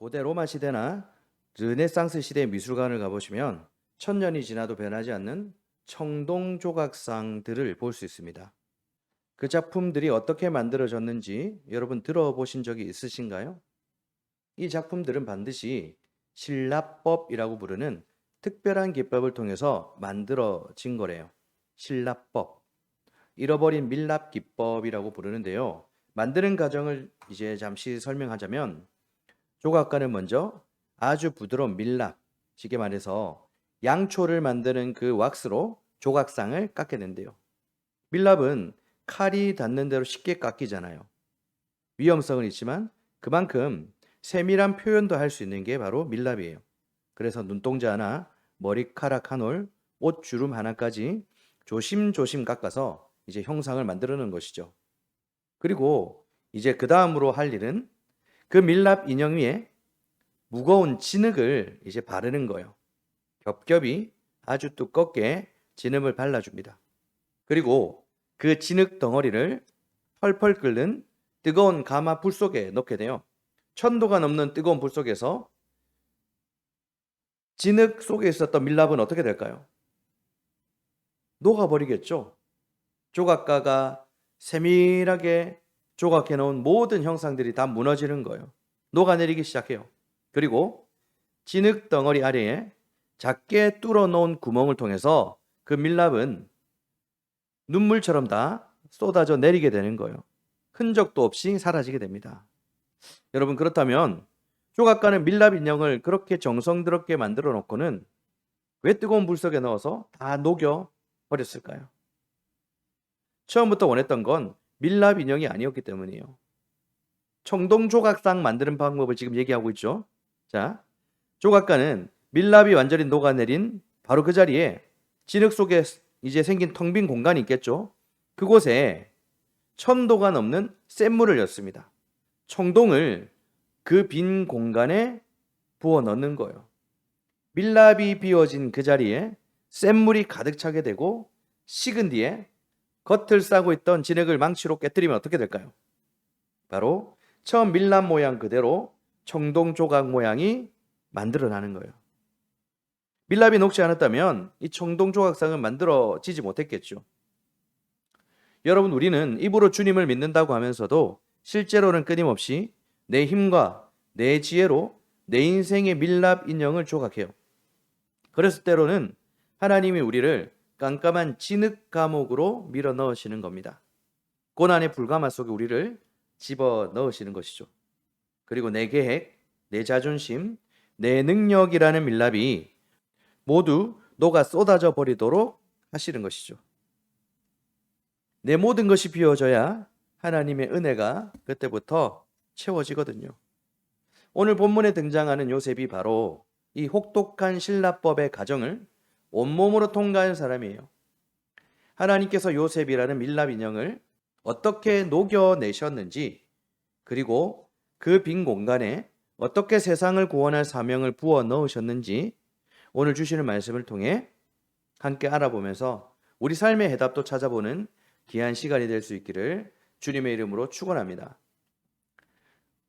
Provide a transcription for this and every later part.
고대 로마 시대나 르네상스 시대의 미술관을 가보시면 천년이 지나도 변하지 않는 청동 조각상들을 볼 수 있습니다. 그 작품들이 어떻게 만들어졌는지 여러분 들어보신 적이 있으신가요? 이 작품들은 반드시 신라법이라고 부르는 특별한 기법을 통해서 만들어진 거래요. 신라법. 잃어버린 밀랍 기법이라고 부르는데요. 만드는 과정을 이제 잠시 설명하자면 조각가는 먼저 아주 부드러운 밀랍, 쉽게 말해서 양초를 만드는 그 왁스로 조각상을 깎게 된대요. 밀랍은 칼이 닿는 대로 쉽게 깎이잖아요. 위험성은 있지만 그만큼 세밀한 표현도 할 수 있는 게 바로 밀랍이에요. 그래서 눈동자 하나, 머리카락 한 올, 옷 주름 하나까지 조심조심 깎아서 이제 형상을 만들어내는 것이죠. 그리고 이제 그 다음으로 할 일은 그 밀랍 인형 위에 무거운 진흙을 이제 바르는 거예요. 겹겹이 아주 두껍게 진흙을 발라줍니다. 그리고 그 진흙 덩어리를 펄펄 끓는 뜨거운 가마 불 속에 넣게 돼요. 1000도가 넘는 뜨거운 불 속에서 진흙 속에 있었던 밀랍은 어떻게 될까요? 녹아버리겠죠. 조각가가 세밀하게 조각해 놓은 모든 형상들이 다 무너지는 거예요. 녹아내리기 시작해요. 그리고 진흙 덩어리 아래에 작게 뚫어 놓은 구멍을 통해서 그 밀랍은 눈물처럼 다 쏟아져 내리게 되는 거예요. 흔적도 없이 사라지게 됩니다. 여러분, 그렇다면 조각가는 밀랍 인형을 그렇게 정성스럽게 만들어 놓고는 왜 뜨거운 불 속에 넣어서 다 녹여 버렸을까요? 처음부터 원했던 건 밀랍 인형이 아니었기 때문이에요. 청동 조각상 만드는 방법을 지금 얘기하고 있죠. 자, 조각가는 밀랍이 완전히 녹아내린 바로 그 자리에 진흙 속에 이제 생긴 텅 빈 공간이 있겠죠. 그곳에 1000도가 넘는 센 물을 넣습니다. 청동을 그 빈 공간에 부어 넣는 거예요. 밀랍이 비워진 그 자리에 센 물이 가득 차게 되고 식은 뒤에 겉을 싸고 있던 진흙을 망치로 깨뜨리면 어떻게 될까요? 바로 처음 밀랍 모양 그대로 청동 조각 모양이 만들어나는 거예요. 밀랍이 녹지 않았다면 이 청동 조각상은 만들어지지 못했겠죠. 여러분, 우리는 입으로 주님을 믿는다고 하면서도 실제로는 끊임없이 내 힘과 내 지혜로 내 인생의 밀랍 인형을 조각해요. 그래서 때로는 하나님이 우리를 깜깜한 진흙 감옥으로 밀어 넣으시는 겁니다. 고난의 불가마 속에 우리를 집어 넣으시는 것이죠. 그리고 내 계획, 내 자존심, 내 능력이라는 밀랍이 모두 녹아 쏟아져 버리도록 하시는 것이죠. 내 모든 것이 비워져야 하나님의 은혜가 그때부터 채워지거든요. 오늘 본문에 등장하는 요셉이 바로 이 혹독한 신라법의 과정을 온몸으로 통과한 사람이에요. 하나님께서 요셉이라는 밀랍 인형을 어떻게 녹여내셨는지, 그리고 그 빈 공간에 어떻게 세상을 구원할 사명을 부어 넣으셨는지 오늘 주시는 말씀을 통해 함께 알아보면서 우리 삶의 해답도 찾아보는 귀한 시간이 될 수 있기를 주님의 이름으로 축원합니다.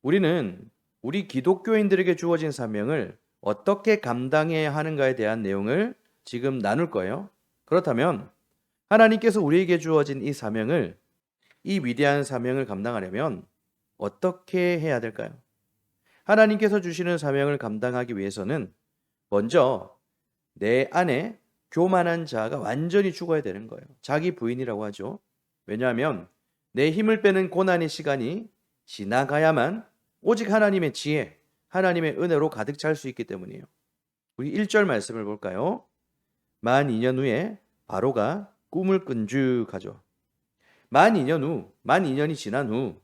우리는 우리 기독교인들에게 주어진 사명을 어떻게 감당해야 하는가에 대한 내용을 지금 나눌 거예요. 그렇다면 하나님께서 우리에게 주어진 이 사명을, 이 위대한 사명을 감당하려면 어떻게 해야 될까요? 하나님께서 주시는 사명을 감당하기 위해서는 먼저 내 안에 교만한 자가 완전히 죽어야 되는 거예요. 자기 부인이라고 하죠. 왜냐하면 내 힘을 빼는 고난의 시간이 지나가야만 오직 하나님의 지혜, 하나님의 은혜로 가득 찰 수 있기 때문이에요. 우리 1절 말씀을 볼까요? 만 2년 후에 바로가 꿈을 끈죽하죠. 만 2년이 지난 후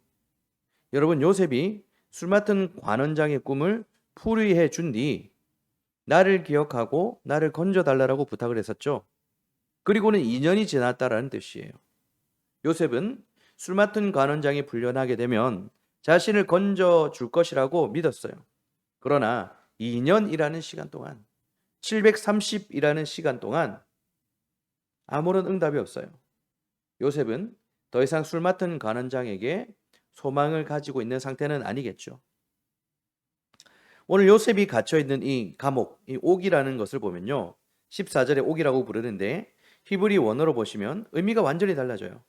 여러분, 요셉이 술 맡은 관원장의 꿈을 풀이해 준 뒤 나를 기억하고 나를 건져달라고 부탁을 했었죠. 그리고는 2년이 지났다라는 뜻이에요. 요셉은 술 맡은 관원장이 풀려나게 되면 자신을 건져줄 것이라고 믿었어요. 그러나 2년이라는 시간 동안, 730이라는 시간 동안 아무런 응답이 없어요. 요셉은 더 이상 술 맡은 관원장에게 소망을 가지고 있는 상태는 아니겠죠. 오늘 요셉이 갇혀 있는 이 감옥, 이 옥이라는 것을 보면요. 14절에 옥이라고 부르는데 히브리 원어로 보시면 의미가 완전히 달라져요.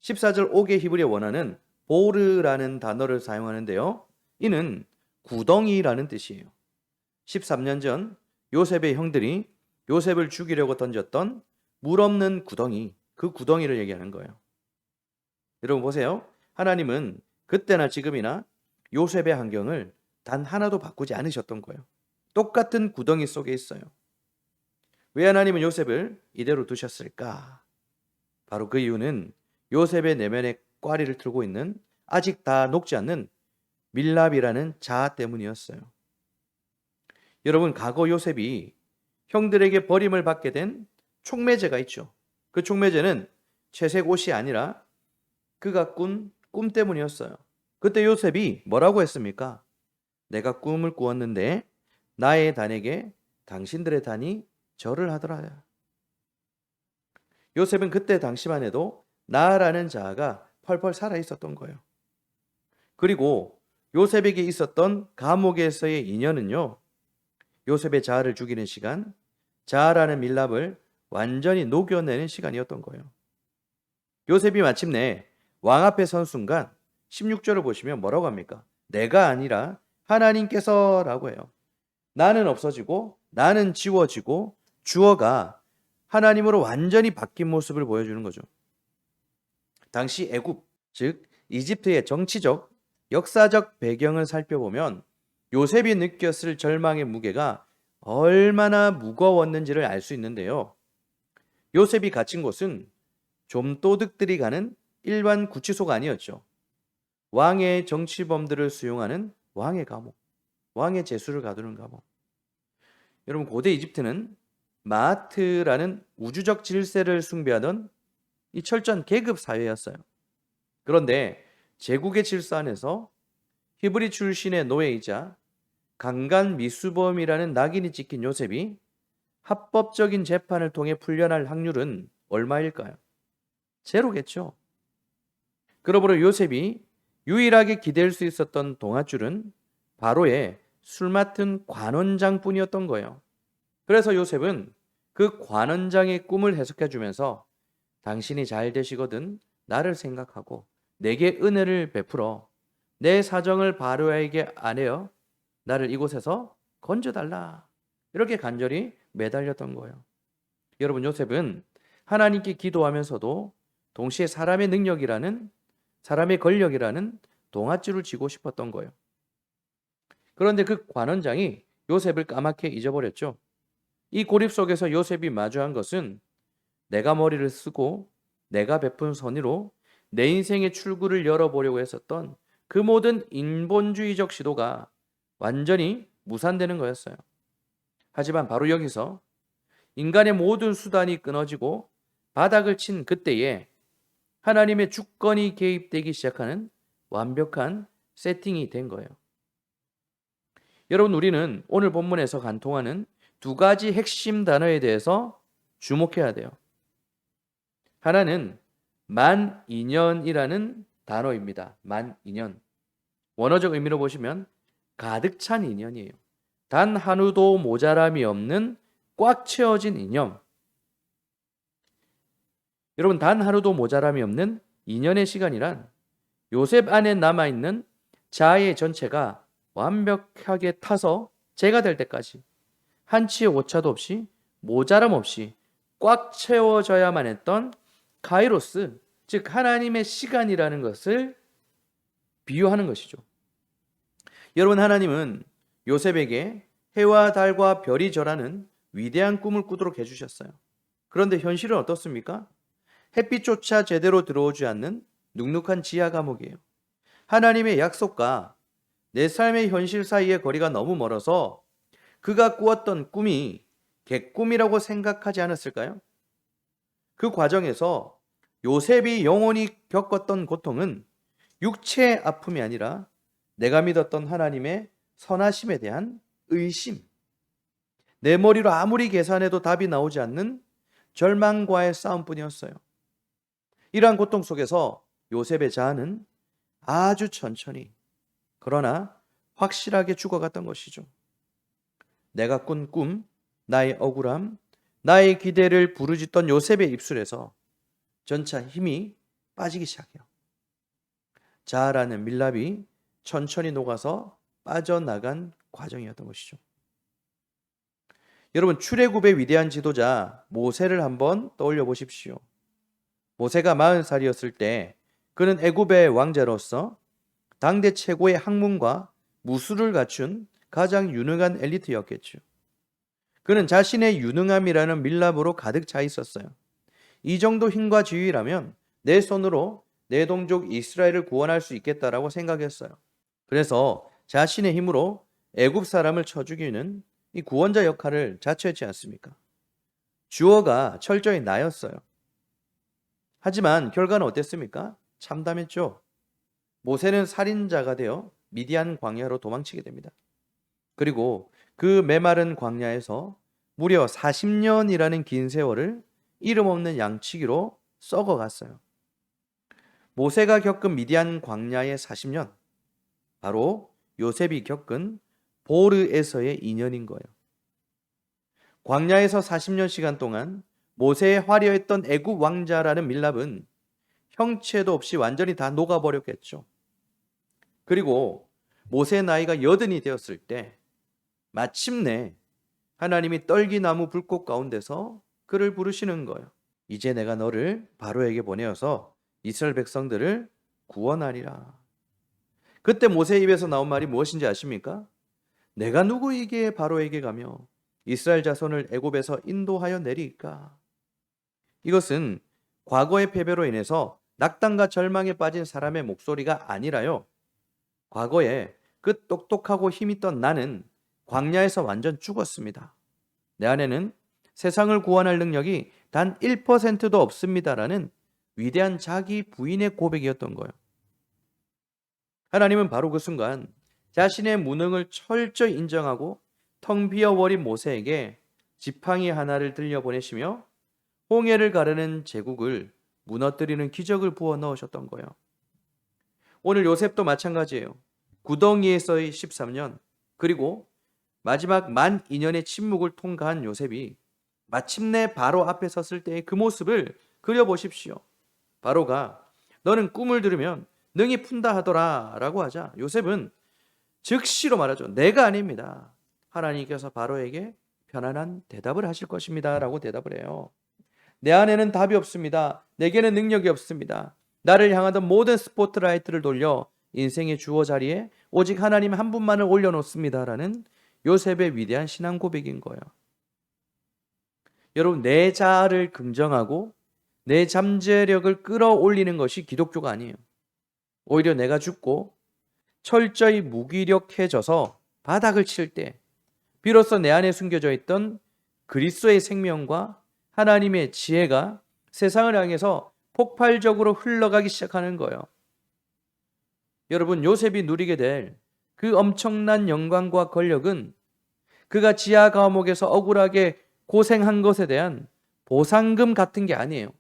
14절 옥의 히브리 원어는 보르라는 단어를 사용하는데요. 이는 구덩이라는 뜻이에요. 13년 전 요셉의 형들이 요셉을 죽이려고 던졌던 물 없는 구덩이, 그 구덩이를 얘기하는 거예요. 여러분 보세요. 하나님은 그때나 지금이나 요셉의 환경을 단 하나도 바꾸지 않으셨던 거예요. 똑같은 구덩이 속에 있어요. 왜 하나님은 요셉을 이대로 두셨을까? 바로 그 이유는 요셉의 내면에 꽈리를 틀고 있는 아직 다 녹지 않는 밀랍이라는 자아 때문이었어요. 여러분, 과거 요셉이 형들에게 버림을 받게 된 촉매제가 있죠. 그 촉매제는 채색 옷이 아니라 그가 꾼 꿈 때문이었어요. 그때 요셉이 뭐라고 했습니까? 내가 꿈을 꾸었는데 나의 단에게 당신들의 단이 절을 하더라. 요셉은 그때 당시만 해도 나라는 자아가 펄펄 살아 있었던 거예요. 그리고 요셉에게 있었던 감옥에서의 인연은요. 요셉의 자아를 죽이는 시간, 자아라는 밀랍을 완전히 녹여내는 시간이었던 거예요. 요셉이 마침내 왕 앞에 선 순간 16절을 보시면 뭐라고 합니까? 내가 아니라 하나님께서라고 해요. 나는 없어지고 나는 지워지고 주어가 하나님으로 완전히 바뀐 모습을 보여주는 거죠. 당시 애굽, 즉 이집트의 정치적, 역사적 배경을 살펴보면 요셉이 느꼈을 절망의 무게가 얼마나 무거웠는지를 알 수 있는데요. 요셉이 갇힌 곳은 좀도둑들이 가는 일반 구치소가 아니었죠. 왕의 정치범들을 수용하는 왕의 감옥, 왕의 제수를 가두는 감옥. 여러분, 고대 이집트는 마아트라는 우주적 질서를 숭배하던 이 철저한 계급 사회였어요. 그런데 제국의 질서 안에서 히브리 출신의 노예이자 강간 미수범이라는 낙인이 찍힌 요셉이 합법적인 재판을 통해 풀려날 확률은 얼마일까요? 제로겠죠. 그러므로 요셉이 유일하게 기댈 수 있었던 동아줄은 바로의 술 맡은 관원장뿐이었던 거예요. 그래서 요셉은 그 관원장의 꿈을 해석해 주면서 당신이 잘 되시거든 나를 생각하고 내게 은혜를 베풀어 내 사정을 바로에게 아뢰어 나를 이곳에서 건져달라. 이렇게 간절히 매달렸던 거예요. 여러분, 요셉은 하나님께 기도하면서도 동시에 사람의 능력이라는, 사람의 권력이라는 동아줄을 쥐고 싶었던 거예요. 그런데 그 관원장이 요셉을 까맣게 잊어버렸죠. 이 고립 속에서 요셉이 마주한 것은 내가 머리를 쓰고 내가 베푼 선의로 내 인생의 출구를 열어보려고 했었던 그 모든 인본주의적 시도가 완전히 무산되는 거였어요. 하지만 바로 여기서 인간의 모든 수단이 끊어지고 바닥을 친 그때에 하나님의 주권이 개입되기 시작하는 완벽한 세팅이 된 거예요. 여러분, 우리는 오늘 본문에서 간통하는 두 가지 핵심 단어에 대해서 주목해야 돼요. 하나는 만인연이라는 단어입니다. 만인연. 원어적 의미로 보시면 가득 찬 인연이에요. 단 하루도 모자람이 없는 꽉 채워진 인연. 여러분, 단 하루도 모자람이 없는 인연의 시간이란 요셉 안에 남아있는 자아의 전체가 완벽하게 타서 재가 될 때까지 한치의 오차도 없이 모자람 없이 꽉 채워져야만 했던 카이로스, 즉 하나님의 시간이라는 것을 비유하는 것이죠. 여러분, 하나님은 요셉에게 해와 달과 별이 절하는 위대한 꿈을 꾸도록 해주셨어요. 그런데 현실은 어떻습니까? 햇빛조차 제대로 들어오지 않는 눅눅한 지하 감옥이에요. 하나님의 약속과 내 삶의 현실 사이의 거리가 너무 멀어서 그가 꾸었던 꿈이 개꿈이라고 생각하지 않았을까요? 그 과정에서 요셉이 영원히 겪었던 고통은 육체의 아픔이 아니라 내가 믿었던 하나님의 선하심에 대한 의심, 내 머리로 아무리 계산해도 답이 나오지 않는 절망과의 싸움뿐이었어요. 이러한 고통 속에서 요셉의 자아는 아주 천천히, 그러나 확실하게 죽어갔던 것이죠. 내가 꾼 꿈, 나의 억울함, 나의 기대를 부르짖던 요셉의 입술에서 전차 힘이 빠지기 시작해요. 자아라는 밀랍이 천천히 녹아서 빠져나간 과정이었던 것이죠. 여러분, 출애굽의 위대한 지도자 모세를 한번 떠올려 보십시오. 모세가 40살이었을 때 그는 애굽의 왕자로서 당대 최고의 학문과 무술을 갖춘 가장 유능한 엘리트였겠죠. 그는 자신의 유능함이라는 밀랍으로 가득 차 있었어요. 이 정도 힘과 지위라면 내 손으로 내 동족 이스라엘을 구원할 수 있겠다라고 생각했어요. 그래서 자신의 힘으로 애굽 사람을 쳐 죽이는 이 구원자 역할을 자처했지 않습니까? 주어가 철저히 나였어요. 하지만 결과는 어땠습니까? 참담했죠. 모세는 살인자가 되어 미디안 광야로 도망치게 됩니다. 그리고 그 메마른 광야에서 무려 40년이라는 긴 세월을 이름 없는 양치기로 썩어갔어요. 모세가 겪은 미디안 광야의 40년, 바로 요셉이 겪은 보르에서의 2년인 거예요. 광야에서 40년 시간 동안 모세의 화려했던 애굽 왕자라는 밀랍은 형체도 없이 완전히 다 녹아버렸겠죠. 그리고 모세의 나이가 80이 되었을 때 마침내 하나님이 떨기나무 불꽃 가운데서 그를 부르시는 거예요. 이제 내가 너를 바로에게 보내어서 이스라엘 백성들을 구원하리라. 그때 모세의 입에서 나온 말이 무엇인지 아십니까? 내가 누구에게 바로에게 가며 이스라엘 자손을 애굽에서 인도하여 내리까? 이것은 과거의 패배로 인해서 낙담과 절망에 빠진 사람의 목소리가 아니라요. 과거에 그 똑똑하고 힘있던 나는 광야에서 완전 죽었습니다. 내 안에는 세상을 구원할 능력이 단 1%도 없습니다라는 위대한 자기 부인의 고백이었던 거예요. 하나님은 바로 그 순간 자신의 무능을 철저히 인정하고 텅 비어버린 모세에게 지팡이 하나를 들려보내시며 홍해를 가르는 제국을 무너뜨리는 기적을 부어 넣으셨던 거예요. 오늘 요셉도 마찬가지예요. 구덩이에서의 13년, 그리고 마지막 만 2년의 침묵을 통과한 요셉이 마침내 바로 앞에 섰을 때의 그 모습을 그려보십시오. 바로가 너는 꿈을 들으면 능히 푼다 하더라 라고 하자 요셉은 즉시로 말하죠. 내가 아닙니다. 하나님께서 바로에게 편안한 대답을 하실 것입니다 라고 대답을 해요. 내 안에는 답이 없습니다. 내게는 능력이 없습니다. 나를 향하던 모든 스포트라이트를 돌려 인생의 주어 자리에 오직 하나님 한 분만을 올려놓습니다라는 요셉의 위대한 신앙 고백인 거예요. 여러분, 내 자아를 긍정하고 내 잠재력을 끌어올리는 것이 기독교가 아니에요. 오히려 내가 죽고 철저히 무기력해져서 바닥을 칠 때 비로소 내 안에 숨겨져 있던 그리스도의 생명과 하나님의 지혜가 세상을 향해서 폭발적으로 흘러가기 시작하는 거예요. 여러분, 요셉이 누리게 될 그 엄청난 영광과 권력은 그가 지하 감옥에서 억울하게 고생한 것에 대한 보상금 같은 게 아니에요.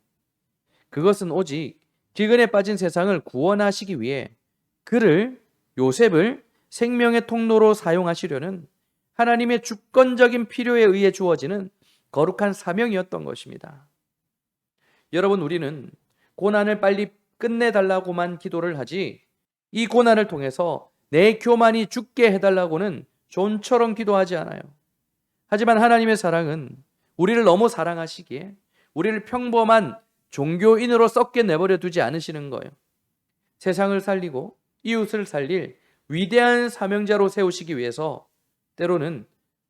그것은 오직 기근에 빠진 세상을 구원하시기 위해 그를, 요셉을 생명의 통로로 사용하시려는 하나님의 주권적인 필요에 의해 주어지는 거룩한 사명이었던 것입니다. 여러분, 우리는 고난을 빨리 끝내달라고만 기도를 하지 이 고난을 통해서 내 교만이 죽게 해달라고는 존처럼 기도하지 않아요. 하지만 하나님의 사랑은 우리를 너무 사랑하시기에 우리를 평범한 종교인으로 썩게 내버려 두지 않으시는 거예요. 세상을 살리고 이웃을 살릴 위대한 사명자로 세우시기 위해서 때로는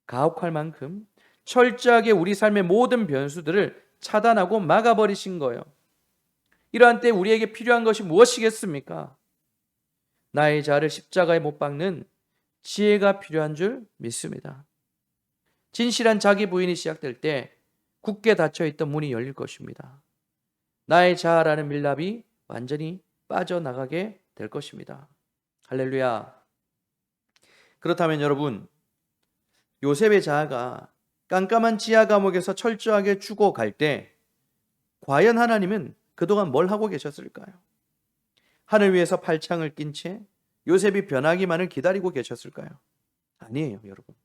가혹할 만큼 철저하게 우리 삶의 모든 변수들을 차단하고 막아버리신 거예요. 이러한 때 우리에게 필요한 것이 무엇이겠습니까? 나의 자아를 십자가에 못 박는 지혜가 필요한 줄 믿습니다. 진실한 자기 부인이 시작될 때 굳게 닫혀있던 문이 열릴 것입니다. 나의 자아라는 밀랍이 완전히 빠져나가게 될 것입니다. 할렐루야. 그렇다면 여러분, 요셉의 자아가 깜깜한 지하 감옥에서 철저하게 죽어갈 때 과연 하나님은 그동안 뭘 하고 계셨을까요? 하늘 위에서 팔창을 낀 채 요셉이 변하기만을 기다리고 계셨을까요? 아니에요, 여러분.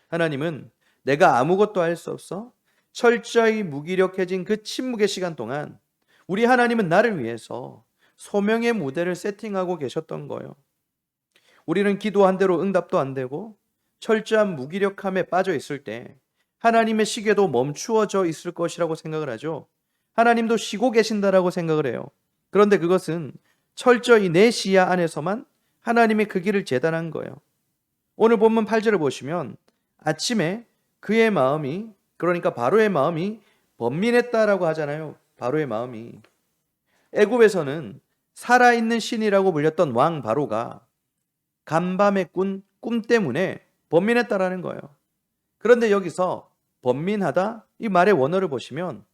하나님은 내가 아무것도 할 수 없어 철저히 무기력해진 그 침묵의 시간 동안 우리 하나님은 나를 위해서 소명의 무대를 세팅하고 계셨던 거예요. 우리는 기도한 대로 응답도 안 되고 철저한 무기력함에 빠져 있을 때 하나님의 시계도 멈추어져 있을 것이라고 생각을 하죠. 하나님도 쉬고 계신다라고 생각을 해요. 그런데 그것은 철저히 내 시야 안에서만 하나님의 그 길을 재단한 거예요. 오늘 본문 8절을 보시면 아침에 그의 마음이, 그러니까 바로의 마음이 번민했다라고 하잖아요. 바로의 마음이. 애굽에서는 살아있는 신이라고 불렸던 왕 바로가 간밤에 꾼 꿈 때문에 번민했다라는 거예요. 그런데 여기서 번민하다, 이 말의 원어를 보시면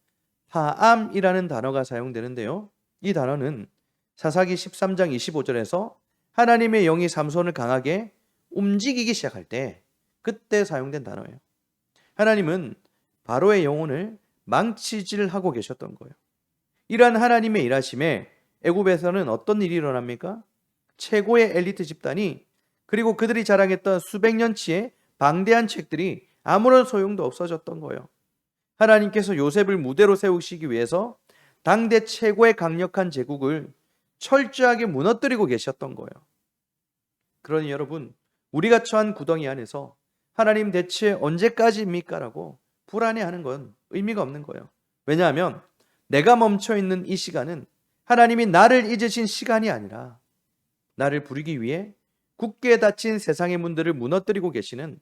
파암이라는 단어가 사용되는데요. 이 단어는 사사기 13장 25절에서 하나님의 영이 삼손을 강하게 움직이기 시작할 때 그때 사용된 단어예요. 하나님은 바로의 영혼을 망치질하고 계셨던 거예요. 이러한 하나님의 일하심에 애굽에서는 어떤 일이 일어납니까? 최고의 엘리트 집단이, 그리고 그들이 자랑했던 수백 년치의 방대한 책들이 아무런 소용도 없어졌던 거예요. 하나님께서 요셉을 무대로 세우시기 위해서 당대 최고의 강력한 제국을 철저하게 무너뜨리고 계셨던 거예요. 그러니 여러분, 우리가 처한 구덩이 안에서 하나님 대체 언제까지입니까? 라고 불안해하는 건 의미가 없는 거예요. 왜냐하면 내가 멈춰있는 이 시간은 하나님이 나를 잊으신 시간이 아니라 나를 부르기 위해 굳게 닫힌 세상의 문들을 무너뜨리고 계시는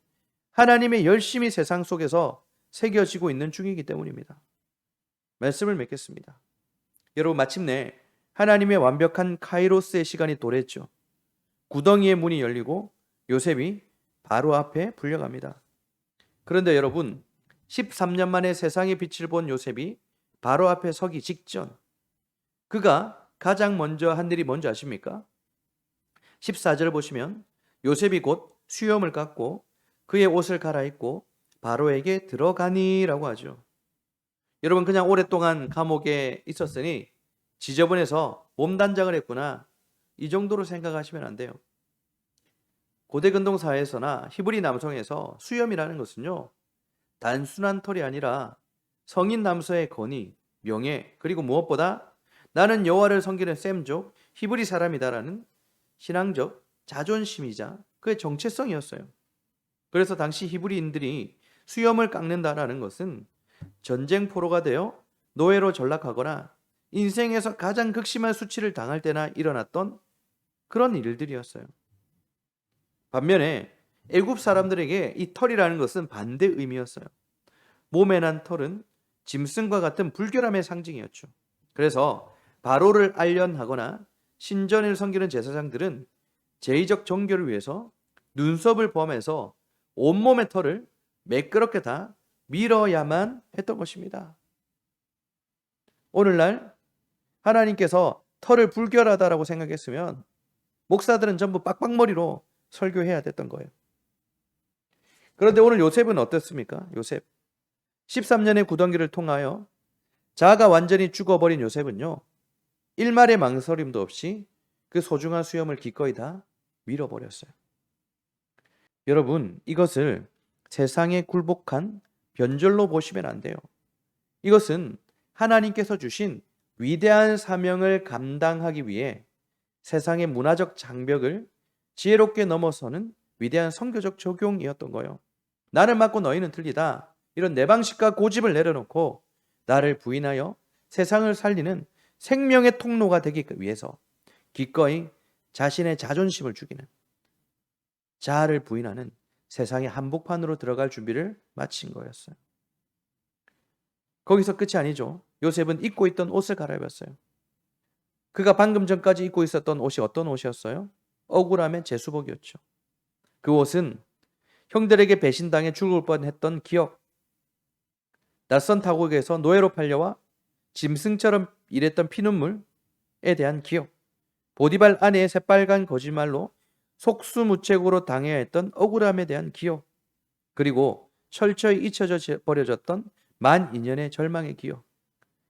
하나님의 열심이 세상 속에서 새겨지고 있는 중이기 때문입니다. 말씀을 맺겠습니다. 여러분, 마침내 하나님의 완벽한 카이로스의 시간이 도래했죠. 구덩이의 문이 열리고 요셉이 바로 앞에 불려갑니다. 그런데 여러분, 13년 만에 세상의 빛을 본 요셉이 바로 앞에 서기 직전, 그가 가장 먼저 한 일이 뭔지 아십니까? 14절을 보시면 요셉이 곧 수염을 깎고 그의 옷을 갈아입고 바로에게 들어가니라고 하죠. 여러분, 그냥 오랫동안 감옥에 있었으니 지저분해서 몸단장을 했구나, 이 정도로 생각하시면 안 돼요. 고대 근동 사회에서나 히브리 남성에서 수염이라는 것은요, 단순한 털이 아니라 성인 남서의 권위, 명예, 그리고 무엇보다 나는 여호와를 섬기는 셈족 히브리 사람이다라는 신앙적 자존심이자 그의 정체성이었어요. 그래서 당시 히브리인들이 수염을 깎는다라는 것은 전쟁 포로가 되어 노예로 전락하거나 인생에서 가장 극심한 수치를 당할 때나 일어났던 그런 일들이었어요. 반면에 애굽 사람들에게 이 털이라는 것은 반대 의미였어요. 몸에 난 털은 짐승과 같은 불결함의 상징이었죠. 그래서 바로를 알련하거나 신전을 섬기는 제사장들은 제의적 정결을 위해서 눈썹을 범해서 온몸의 털을 매끄럽게 다 밀어야만 했던 것입니다. 오늘날 하나님께서 털을 불결하다라고 생각했으면 목사들은 전부 빡빡머리로 설교해야 됐던 거예요. 그런데 오늘 요셉은 어떻습니까? 요셉 13년의 구덩이를 통하여 자아가 완전히 죽어버린 요셉은요, 일말의 망설임도 없이 그 소중한 수염을 기꺼이 다 밀어버렸어요. 여러분, 이것을 세상에 굴복한 변절로 보시면 안 돼요. 이것은 하나님께서 주신 위대한 사명을 감당하기 위해 세상의 문화적 장벽을 지혜롭게 넘어서는 위대한 선교적 적용이었던 거예요. 나를 맡고 너희는 틀리다, 이런 내 방식과 고집을 내려놓고 나를 부인하여 세상을 살리는 생명의 통로가 되기 위해서 기꺼이 자신의 자존심을 죽이는, 자아를 부인하는 세상의 한복판으로 들어갈 준비를 마친 거였어요. 거기서 끝이 아니죠. 요셉은 입고 있던 옷을 갈아입었어요. 그가 방금 전까지 입고 있었던 옷이 어떤 옷이었어요? 억울함의 제수복이었죠. 그 옷은 형들에게 배신당해 죽을 뻔했던 기억, 낯선 타국에서 노예로 팔려와 짐승처럼 일했던 피눈물에 대한 기억, 보디발 아내의 새빨간 거짓말로 속수무책으로 당해야 했던 억울함에 대한 기억, 그리고 철저히 잊혀져 버려졌던 12,000년의 절망의 기억,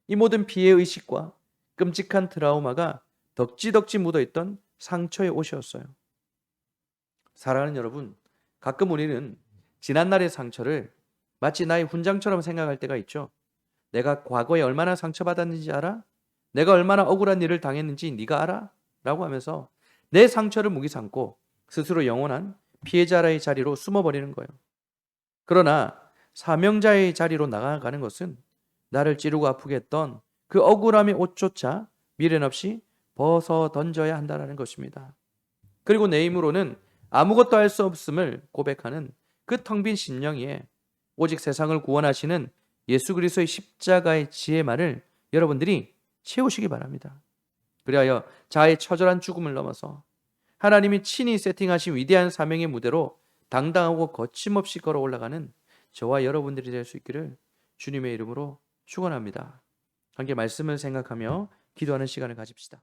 이 모든 피해의식과 끔찍한 트라우마가 덕지덕지 묻어있던 상처의 옷이었어요. 사랑하는 여러분, 가끔 우리는 지난날의 상처를 마치 나의 훈장처럼 생각할 때가 있죠. 내가 과거에 얼마나 상처받았는지 알아? 내가 얼마나 억울한 일을 당했는지 네가 알아? 라고 하면서 내 상처를 무기 삼고 스스로 영원한 피해자의 자리로 숨어버리는 거예요. 그러나 사명자의 자리로 나아가는 것은 나를 찌르고 아프게 했던 그 억울함의 옷조차 미련 없이 벗어 던져야 한다는 것입니다. 그리고 내 힘으로는 아무것도 할 수 없음을 고백하는 그 텅 빈 심령에 오직 세상을 구원하시는 예수 그리스도의 십자가의 지혜만을 여러분들이 채우시기 바랍니다. 그리하여 자아의 처절한 죽음을 넘어서 하나님이 친히 세팅하신 위대한 사명의 무대로 당당하고 거침없이 걸어 올라가는 저와 여러분들이 될 수 있기를 주님의 이름으로 축원합니다. 함께 말씀을 생각하며 기도하는 시간을 가집시다.